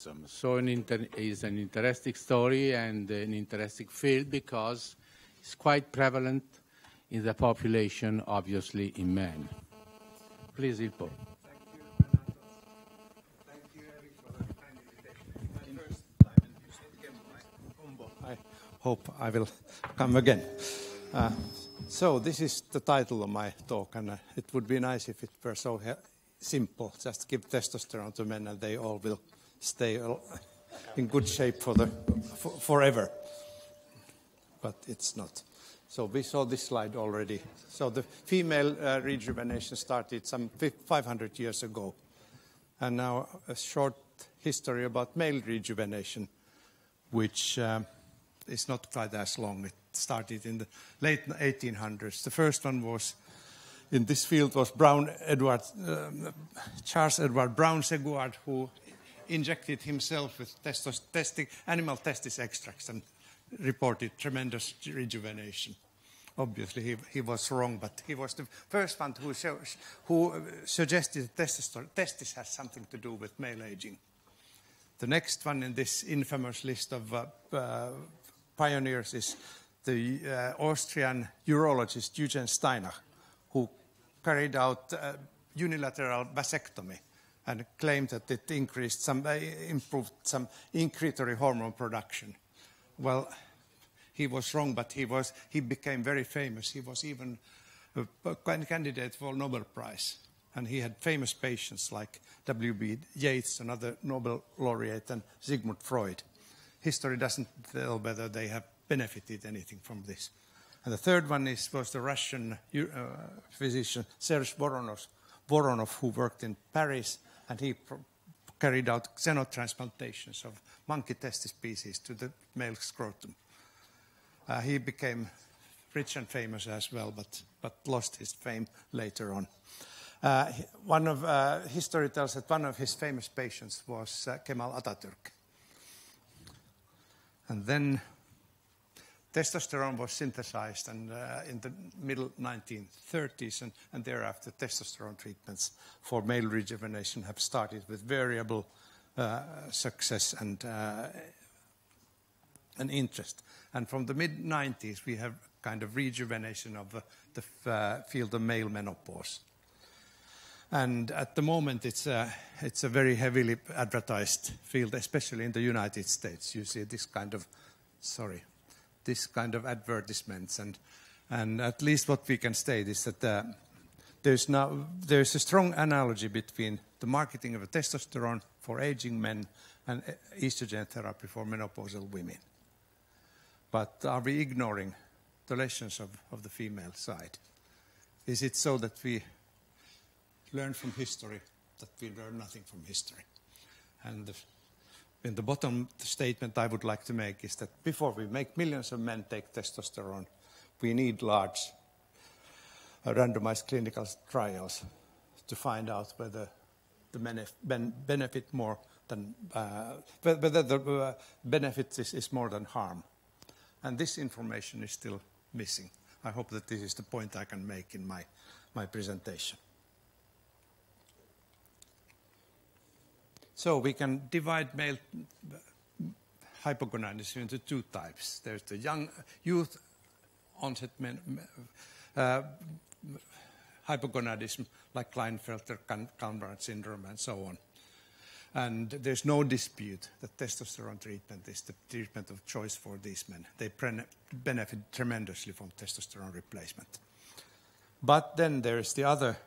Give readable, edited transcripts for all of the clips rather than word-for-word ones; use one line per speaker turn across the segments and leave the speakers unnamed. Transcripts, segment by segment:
So it's an interesting story and an interesting field because it's quite prevalent in the population, obviously in men. Please, Ilpo.
Thank you, Eric, for the kind invitation. My first time in using my combo. I hope I will come again. So this is the title of my talk, and it would be nice if it were so simple. Just give testosterone to men and they all will stay in good shape forever. But it's not. So we saw this slide already. So the female rejuvenation started some 500 years ago. And now a short history about male rejuvenation, which is not quite as long. It started in the late 1800s. The first one was in this field was Charles Edward Brown-Seguard, who injected himself with animal testis extracts and reported tremendous rejuvenation. Obviously, he was wrong, but he was the first one who suggested that testis has something to do with male aging. The next one in this infamous list of pioneers is the Austrian urologist Eugen Steiner, who carried out unilateral vasectomy and claimed that it improved some incretory hormone production. Well, he was wrong, but he became very famous. He was even a candidate for a Nobel Prize. And he had famous patients like W.B. Yeats, another Nobel laureate, and Sigmund Freud. History doesn't tell whether they have benefited anything from this. And the third one was the Russian physician Serge Voronov, who worked in Paris, and he carried out xenotransplantations of monkey testis species to the male scrotum. He became rich and famous as well, but lost his fame later on. History tells that one of his famous patients was Kemal Atatürk. And then testosterone was synthesized in the middle 1930s, and thereafter testosterone treatments for male rejuvenation have started with variable success and interest. And from the mid-90s, we have kind of rejuvenation of the field of male menopause. And at the moment, it's a very heavily advertised field, especially in the United States. You see this kind of advertisements, and at least what we can state is that there's a strong analogy between the marketing of testosterone for aging men and estrogen therapy for menopausal women. But are we ignoring the lessons of the female side? Is it so that we learn from history that we learn nothing from history? And in the bottom statement I would like to make is that before we make millions of men take testosterone, we need large randomized clinical trials to find out whether the benefit more than whether the benefit is more than harm. And this information is still missing. I hope that this is the point I can make in my presentation. So we can divide male hypogonadism into two types. There's the youth onset hypogonadism, like Klinefelter-Conrad syndrome, and so on. And there's no dispute that testosterone treatment is the treatment of choice for these men. They benefit tremendously from testosterone replacement. But then there's the other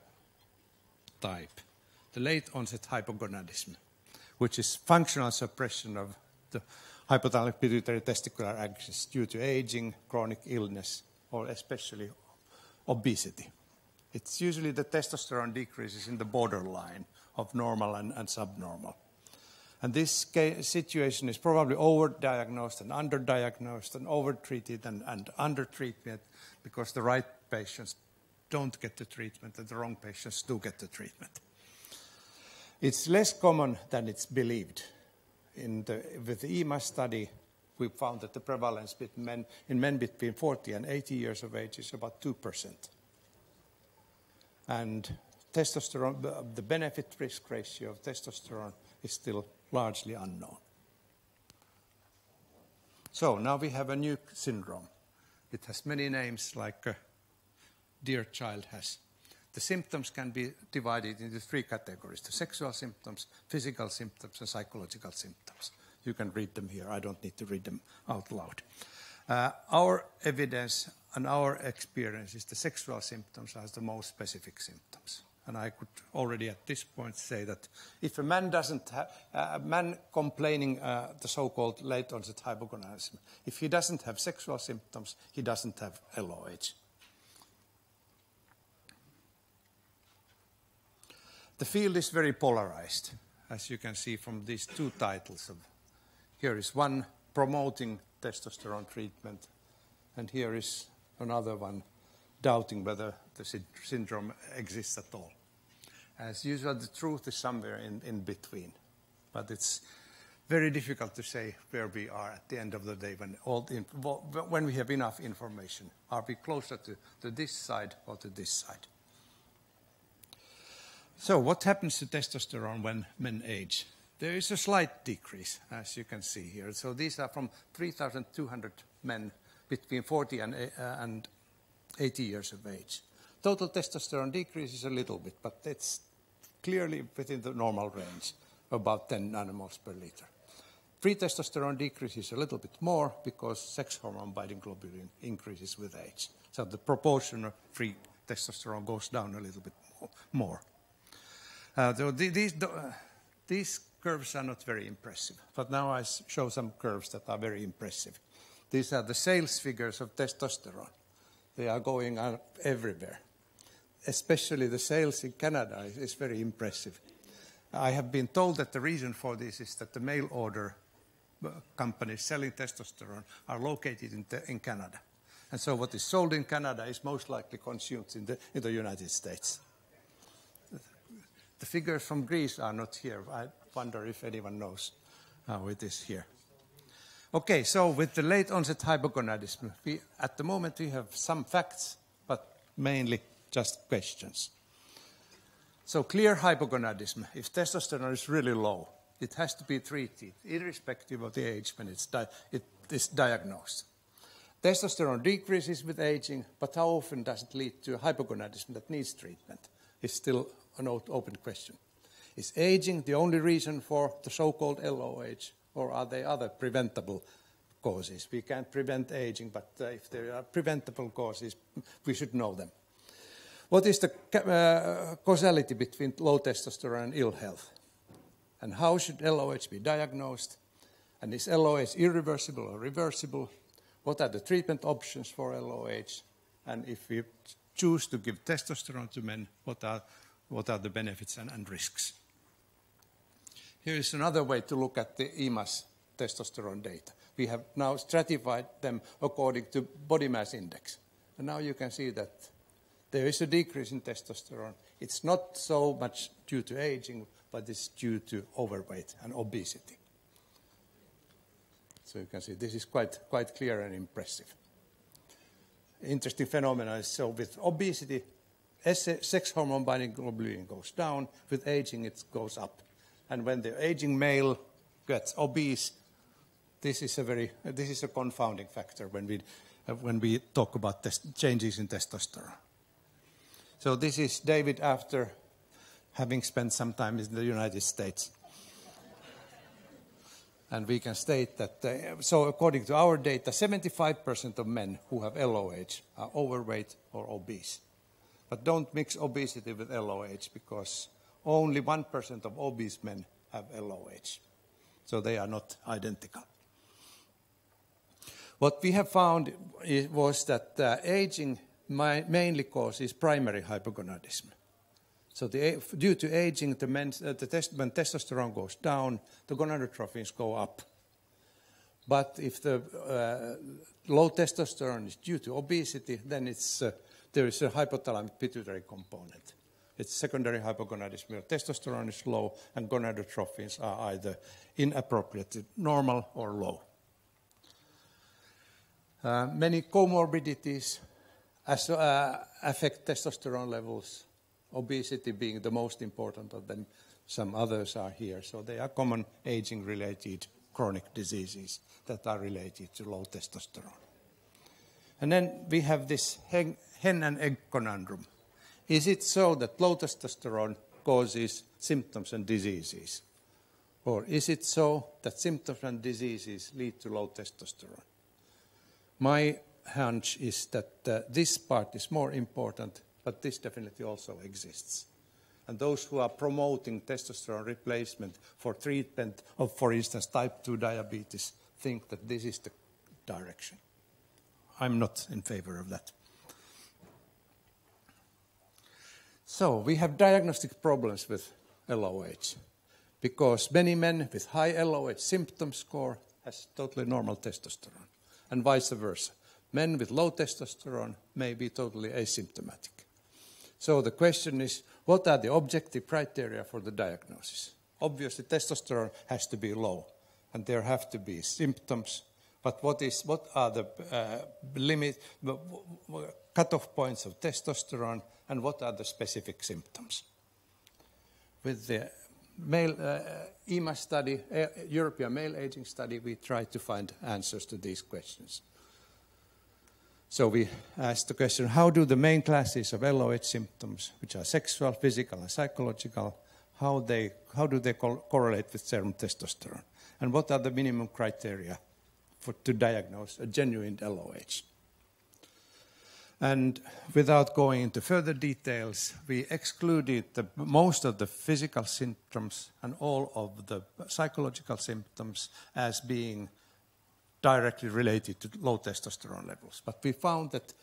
type, the late onset hypogonadism, which is functional suppression of the hypothalamic pituitary testicular axis due to aging, chronic illness, or especially obesity. It's usually the testosterone decreases in the borderline of normal and subnormal. And this situation is probably overdiagnosed and underdiagnosed and overtreated and undertreated because the right patients don't get the treatment and the wrong patients do get the treatment. It's less common than it's believed. With the EMA study, we found that the prevalence in men between 40 and 80 years of age is about 2%. And testosterone, the benefit-risk ratio of testosterone is still largely unknown. So now we have a new syndrome. It has many names like a dear child has. The symptoms can be divided into 3 categories: the sexual symptoms, physical symptoms, and psychological symptoms. You can read them here. I don't need to read them out loud. Our evidence and our experience is the sexual symptoms are the most specific symptoms. And I could already at this point say that if a man doesn't have, a man complaining the so-called late onset hypogonadism, if he doesn't have sexual symptoms, he doesn't have LOH. The field is very polarized, as you can see from these 2 titles. Here is one promoting testosterone treatment, and here is another one doubting whether the syndrome exists at all. As usual, the truth is somewhere in between, but it's very difficult to say where we are at the end of the day when we have enough information. Are we closer to this side or to this side? So what happens to testosterone when men age? There is a slight decrease, as you can see here. So these are from 3,200 men between 40 and 80 years of age. Total testosterone decreases a little bit, but it's clearly within the normal range, about 10 nanomoles per liter. Free testosterone decreases a little bit more because sex hormone-binding globulin increases with age. So the proportion of free testosterone goes down a little bit more. These curves are not very impressive, but now I show some curves that are very impressive. These are the sales figures of testosterone. They are going up everywhere. Especially the sales in Canada is very impressive. I have been told that the reason for this is that the mail order companies selling testosterone are located in Canada. And so what is sold in Canada is most likely consumed in the United States. The figures from Greece are not here. I wonder if anyone knows how it is here. Okay, so with the late onset hypogonadism, at the moment we have some facts, but mainly just questions. So clear hypogonadism, if testosterone is really low, it has to be treated, irrespective of the age when it is diagnosed. Testosterone decreases with aging, but how often does it lead to hypogonadism that needs treatment? It's still an open question. Is aging the only reason for the so-called LOH, or are there other preventable causes? We can't prevent aging, but if there are preventable causes, we should know them. What is the causality between low testosterone and ill health? And how should LOH be diagnosed? And is LOH irreversible or reversible? What are the treatment options for LOH? And if we choose to give testosterone to men, what are the benefits and risks? Here is another way to look at the EMAS testosterone data. We have now stratified them according to body mass index. And now you can see that there is a decrease in testosterone. It's not so much due to aging, but it's due to overweight and obesity. So you can see this is quite clear and impressive. Interesting phenomenon is, so with obesity, sex hormone binding globulin goes down. With aging, it goes up. And when the aging male gets obese, this is a confounding factor when we talk about changes in testosterone. So this is David after having spent some time in the United States. And we can state that, so according to our data, 75% of men who have LOH are overweight or obese. But don't mix obesity with LOH, because only 1% of obese men have LOH. So they are not identical. What we have found was that aging mainly causes primary hypogonadism. So due to aging, when testosterone goes down, the gonadotrophins go up. But if the low testosterone is due to obesity, then there is a hypothalamic pituitary component. It's secondary hypogonadism where testosterone is low and gonadotrophins are either inappropriately normal or low. Many comorbidities affect testosterone levels. obesity being the most important of them. Some others are here. So they are common aging-related chronic diseases that are related to low testosterone. And then we have this hen and egg conundrum. Is it so that low testosterone causes symptoms and diseases? Or is it so that symptoms and diseases lead to low testosterone? My hunch is that this part is more important, but this definitely also exists. And those who are promoting testosterone replacement for treatment of, for instance, type 2 diabetes, think that this is the direction. I'm not in favor of that. So we have diagnostic problems with LOH because many men with high LOH symptom score has totally normal testosterone, and vice versa. Men with low testosterone may be totally asymptomatic. So the question is, what are the objective criteria for the diagnosis? Obviously, testosterone has to be low, and there have to be symptoms. But what are the cutoff points of testosterone, and what are the specific symptoms? With the male EMA study, European Male Aging Study, we tried to find answers to these questions. So we asked the question, how do the main classes of LOH symptoms, which are sexual, physical, and psychological, how do they correlate with serum testosterone? And what are the minimum criteria to diagnose a genuine LOH? And without going into further details, we excluded most of the physical symptoms and all of the psychological symptoms as being directly related to low testosterone levels. But we found that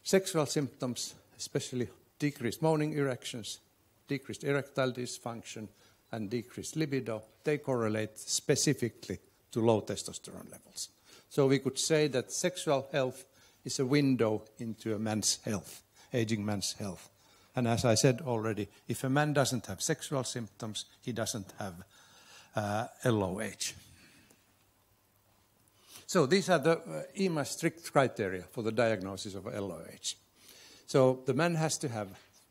sexual symptoms, especially decreased morning erections, decreased erectile dysfunction, and decreased libido, they correlate specifically to low testosterone levels. So we could say that sexual health is a window into a man's health, aging man's health. And as I said already, if a man doesn't have sexual symptoms, he doesn't have LOH. So these are the EMA strict criteria for the diagnosis of LOH. So the man has to have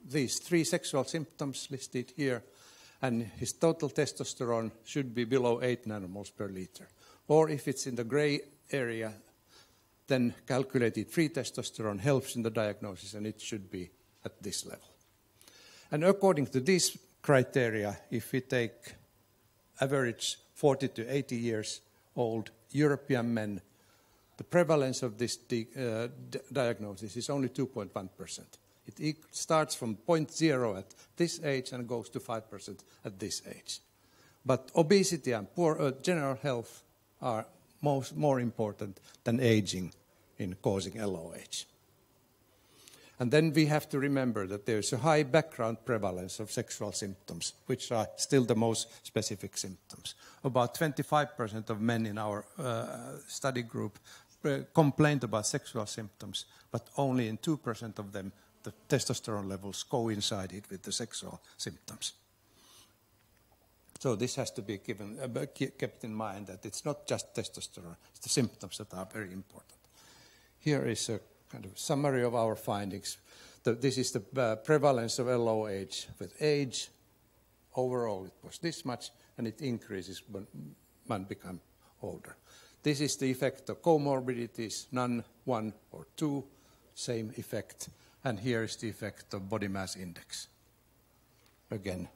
these 3 sexual symptoms listed here, and his total testosterone should be below 8 nanomoles per liter. Or if it's in the gray area, then calculated free testosterone helps in the diagnosis, and it should be at this level. And according to these criteria, if we take average 40 to 80 years old European men, the prevalence of this diagnosis is only 2.1%. It starts from 0.0 at this age and goes to 5% at this age. But obesity and poor general health are more important than aging in causing LOH. And then we have to remember that there is a high background prevalence of sexual symptoms, which are still the most specific symptoms. About 25% of men in our study group complained about sexual symptoms, but only in 2% of them the testosterone levels coincided with the sexual symptoms. So this has to be kept in mind, that it's not just testosterone, it's the symptoms that are very important. Here is a kind of summary of our findings. This is the prevalence of LOH with age. Overall, it was this much, and it increases when man becomes older. This is the effect of comorbidities, none, 1, or 2, same effect. And here is the effect of body mass index. Again,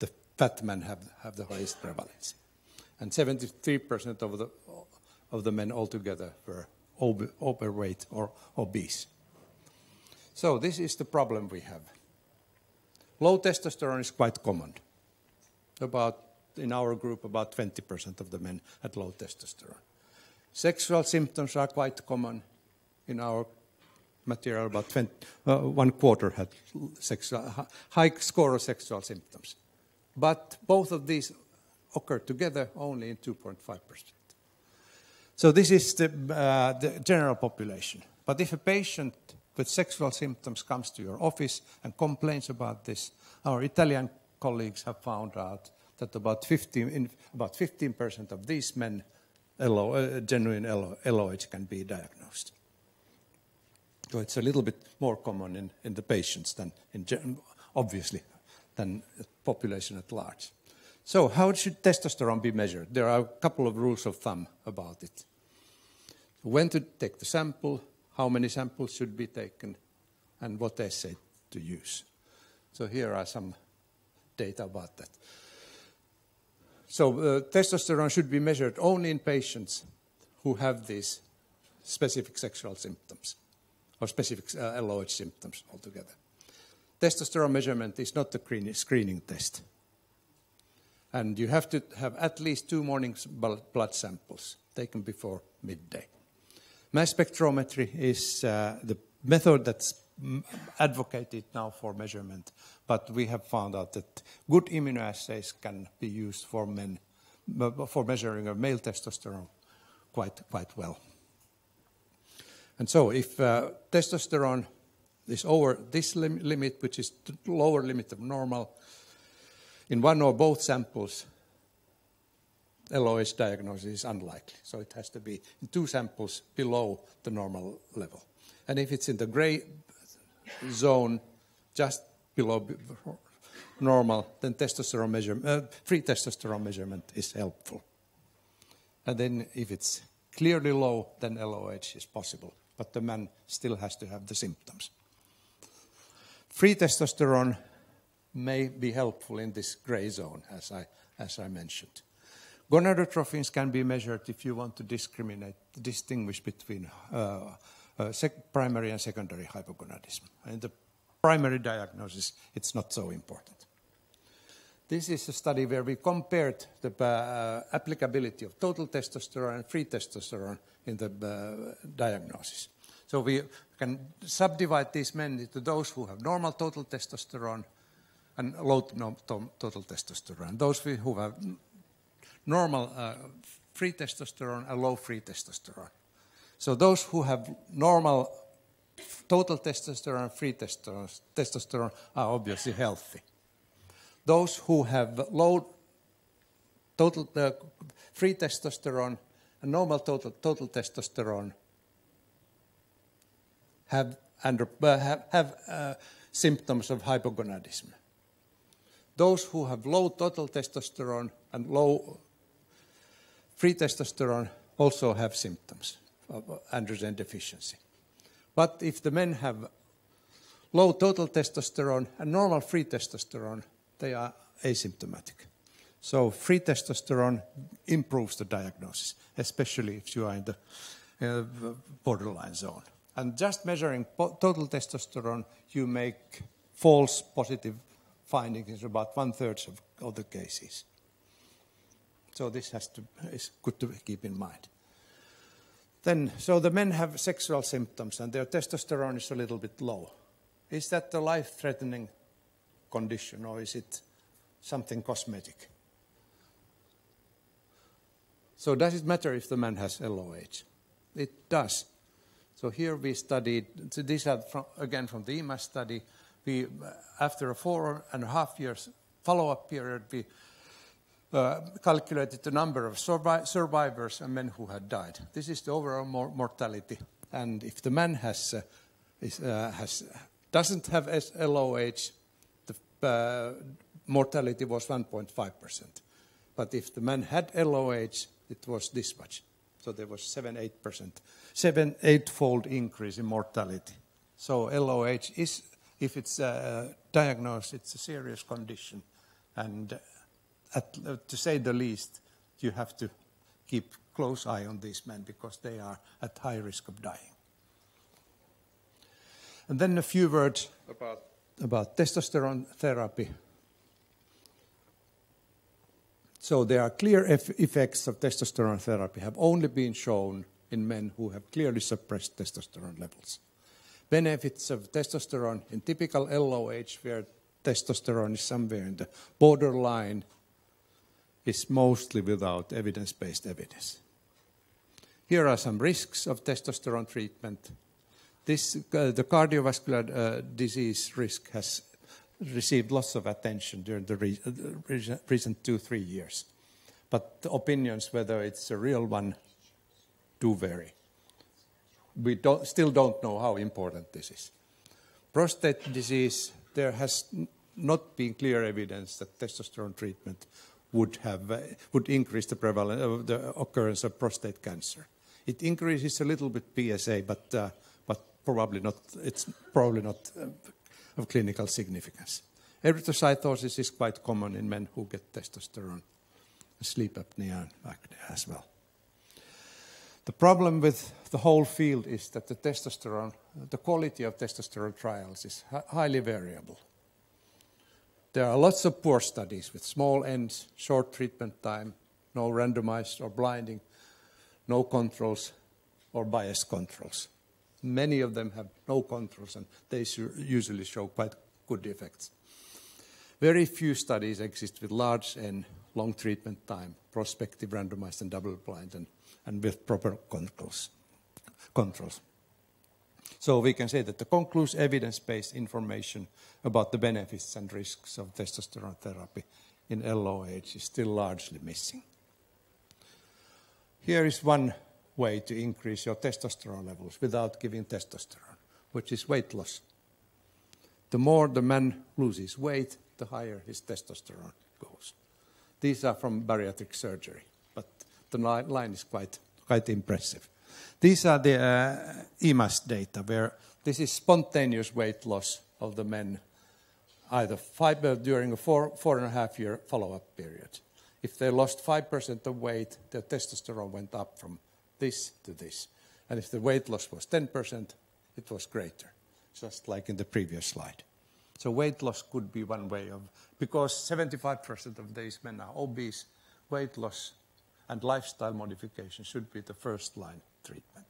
the fat men have the highest prevalence. And 73% of the men altogether were overweight or obese. So this is the problem we have. Low testosterone is quite common. In our group, about 20% of the men had low testosterone. Sexual symptoms are quite common. In our material, about 1/4 had high score of sexual symptoms. But both of these occur together only in 2.5%. So this is the general population. But if a patient with sexual symptoms comes to your office and complains about this, our Italian colleagues have found out that about 15% of these men, genuine LOH can be diagnosed. So it's a little bit more common in the patients than obviously, than the population at large. So how should testosterone be measured? There are a couple of rules of thumb about it. When to take the sample, how many samples should be taken, and what assay to use. So here are some data about that. So testosterone should be measured only in patients who have these specific sexual symptoms, or specific LOH symptoms altogether. Testosterone measurement is not a screening test. And you have to have at least 2 morning blood samples taken before midday. Mass spectrometry is the method that's advocated now for measurement, but we have found out that good immunoassays can be used for men, for measuring of male testosterone quite well. And so if testosterone is over this limit, which is the lower limit of normal, in one or both samples, LOH diagnosis is unlikely. So it has to be in 2 samples below the normal level. And if it's in the gray zone, just below normal, then free testosterone measurement is helpful. And then if it's clearly low, then LOH is possible. But the man still has to have the symptoms. Free testosterone may be helpful in this gray zone, as I mentioned. Gonadotrophins can be measured if you want to distinguish between primary and secondary hypogonadism. In the primary diagnosis, it's not so important. This is a study where we compared the applicability of total testosterone and free testosterone in the diagnosis. So we can subdivide these men into those who have normal total testosterone and low total testosterone. Those who have normal free testosterone and low free testosterone. So those who have normal total testosterone and free testosterone are obviously healthy. Those who have low total free testosterone and normal total testosterone have symptoms of hypogonadism. Those who have low total testosterone and low free testosterone also have symptoms of androgen deficiency. But if the men have low total testosterone and normal free testosterone, they are asymptomatic. So free testosterone improves the diagnosis, especially if you are in the borderline zone. And just measuring total testosterone, you make false positive findings in about 1/3 of the cases. So this is good to keep in mind. Then, so the men have sexual symptoms and their testosterone is a little bit low. Is that a life-threatening condition or is it something cosmetic? So does it matter if the man has LOH? It does. So here we studied, so these are again from the EMAS study. After a 4.5 years follow-up period, we calculated the number of survivors and men who had died. This is the overall mortality. And if the man doesn't have LOH, the mortality was 1.5%. But if the man had LOH, it was this much. So there was 7-8-fold increase in mortality. So LOH is, if it's diagnosed, it's a serious condition. And to say the least, you have to keep close eye on these men because they are at high risk of dying. And then a few words about testosterone therapy. So there are clear effects of testosterone therapy have only been shown in men who have clearly suppressed testosterone levels. Benefits of testosterone in typical LOH, where testosterone is somewhere in the borderline, is mostly without evidence-based evidence. Here are some risks of testosterone treatment. The cardiovascular disease risk has received lots of attention during the recent 2-3 years. But the opinions whether it's a real one do vary. We still don't know how important this is. Prostate disease, there has not been clear evidence that testosterone treatment would increase the prevalence of the occurrence of prostate cancer. It increases a little bit PSA, but probably not. It's probably not of clinical significance. Erythrocytosis is quite common in men who get testosterone, sleep apnea and acne as well. The problem with the whole field is that the quality of testosterone trials is highly variable. There are lots of poor studies with small n's, short treatment time, no randomized or blinding, no controls or biased controls. Many of them have no controls, and they usually show quite good effects. Very few studies exist with large N, long treatment time, prospective, randomized, and double-blind, and with proper controls. So we can say that the conclusive evidence-based information about the benefits and risks of testosterone therapy in LOH is still largely missing. Here is one way to increase your testosterone levels without giving testosterone, which is weight loss. The more the man loses weight, the higher his testosterone goes. These are from bariatric surgery, but the line is quite impressive. These are the EMAS data, where this is spontaneous weight loss of the men, either during a 4.5 year follow-up period. If they lost 5% of weight, their testosterone went up from this to this. And if the weight loss was 10%, it was greater, just like in the previous slide. So weight loss could be one way of, because 75% of these men are obese, weight loss and lifestyle modification should be the first line treatment.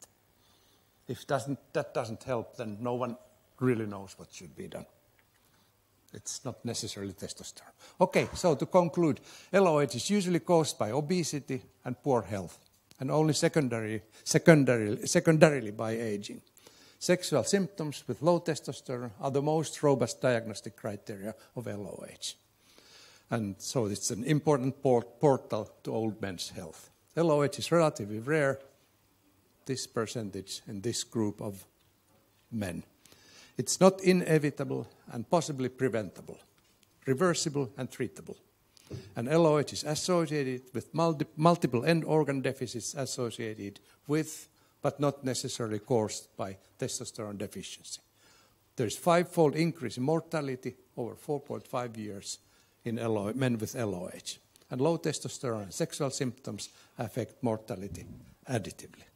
If that doesn't help, then no one really knows what should be done. It's not necessarily testosterone. Okay, so to conclude, LOH is usually caused by obesity and poor health, and only secondarily by aging. Sexual symptoms with low testosterone are the most robust diagnostic criteria of LOH. And so it's an important portal to old men's health. LOH is relatively rare, this percentage in this group of men. It's not inevitable and possibly preventable, reversible and treatable. And LOH is associated with multiple end organ deficits associated with, but not necessarily caused by, testosterone deficiency. There is 5-fold increase in mortality over 4.5 years in men with LOH. And low testosterone and sexual symptoms affect mortality additively.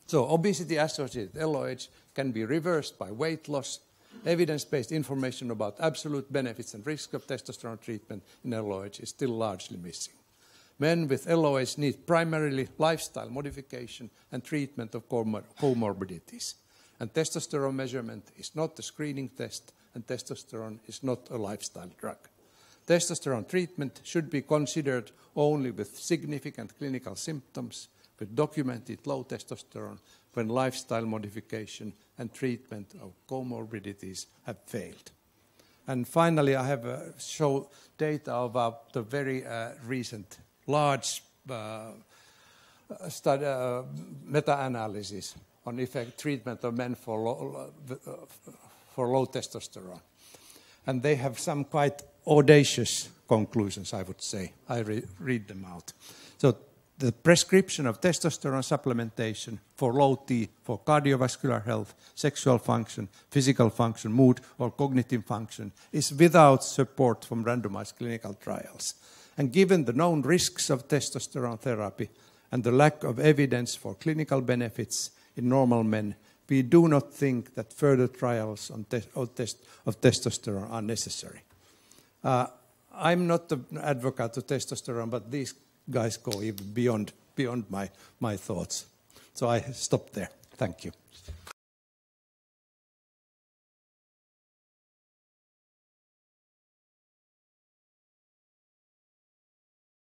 So obesity-associated LOH can be reversed by weight loss. Evidence-based information about absolute benefits and risk of testosterone treatment in LOH is still largely missing. Men with LOH need primarily lifestyle modification and treatment of comorbidities. And testosterone measurement is not a screening test, and testosterone is not a lifestyle drug. Testosterone treatment should be considered only with significant clinical symptoms, with documented low testosterone, when lifestyle modification and treatment of comorbidities have failed. And finally, I have shown data about the very recent large meta-analysis on effect treatment of men for low testosterone. And they have some quite audacious conclusions, I would say. I read them out. So the prescription of testosterone supplementation for low T for cardiovascular health, sexual function, physical function, mood, or cognitive function is without support from randomized clinical trials. And given the known risks of testosterone therapy and the lack of evidence for clinical benefits in normal men, we do not think that further trials of testosterone are necessary. I'm not an advocate of testosterone, but these guys go even beyond my thoughts. So I stop there. Thank you.